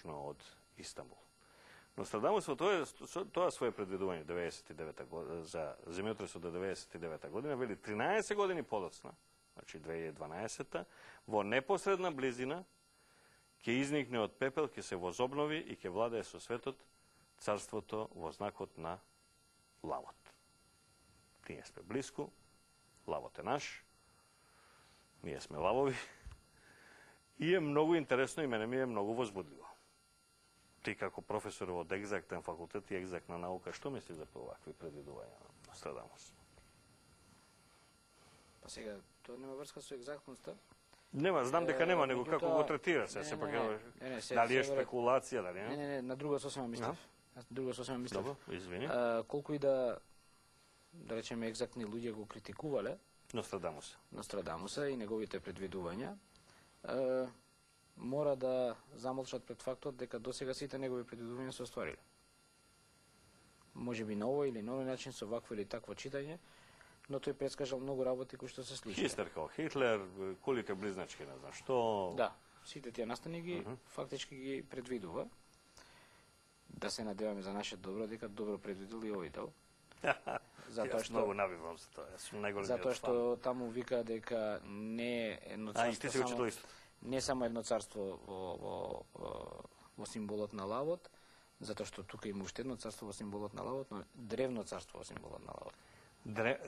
južno od Istanbula. Nostradamus тоа свое предвидување 99 за земјотресот до 99 година вели 13 години подоцна, значи 2012, во непосредна близина ќе изникне од пепел, ќе се возобнови и ќе владее со светот царството во знакот на лавот. Ние сме близко, лавот е наш, ние сме лавови и е многу интересно и мене ми е многу возбудливо. Ти како професор од екзактен факултет и екзактна наука, што мисли за овакви предвидувања на Нострадамус? Па сега, тоа нема врска со екзактноста. Нема, знам дека нема, него како го третира се, сепак дали е спекулација, дали не? Не, на друго сосема мислев. Друго сосема мислев. Добро, извини. Колку и да речеме екзактни луѓе го критикувале Нострадамуса и неговите предвидувања, мора да замолчат пред фактот дека досега сите негови предвидувања се оствариле. Може би на овој или на овој начин со вакво или такво читање, но тој предскажал многу работи кои што се случиле. Хистер као Хитлер, кулите близначки, не знам што... Да, сите тие настани ги фактички ги предвидува. Да се надеваме за наше добро, дека добро предвидел и овој дел. Затоа што многу навивам за тоа, јас сум најголемиот фан. Затоа што таму вика дека не е едно царство. И ти си учител исто. Не само едно царство во символот на лавот, затоа што тука има уште едно царство во символот на лавот, но древно царство во символот на лавот.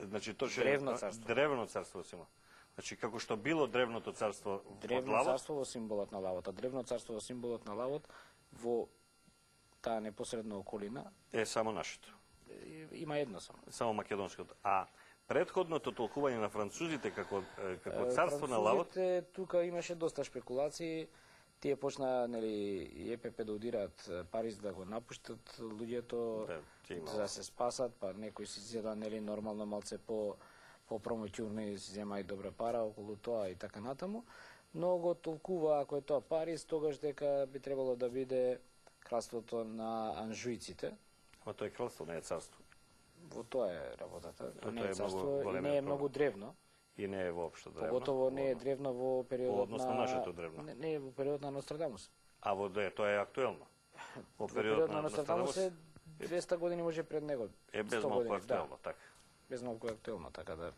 Значи тоа е древно царство во символот. Значи како што било древното царство од лавот. Древно царство во символот на лавот, а древно царство во символот на лавот во таа непосредна околина е само нашето. Има едно само. Само македонското. А претходното толкување на французите како царство на лавот? Французите тука имаше доста шпекулации. Тие почна, нели, ЕПП да удираат Париз да го напуштат луѓето, за да се спасат, па некои си зеда, нели, нормално малце по-промотјурно и си зема и добра пара околу тоа и така натаму. Но го толкува, ако е тоа Париз, тогаш дека би требало да биде кралството на анжуиците. Ама тоа е кралство, не е царство. Во тоа е работата. Тоа не е царство и не е многу древно. И не е воопшто древно. Поготово не е древно во периодот на... Односно нашето древно. Не е во период на Нострадамус. А тоа е актуелно. Во период на Нострадамус е 200 години може пред него. Е без малку актуелно, така. Без малку актуелно, така да...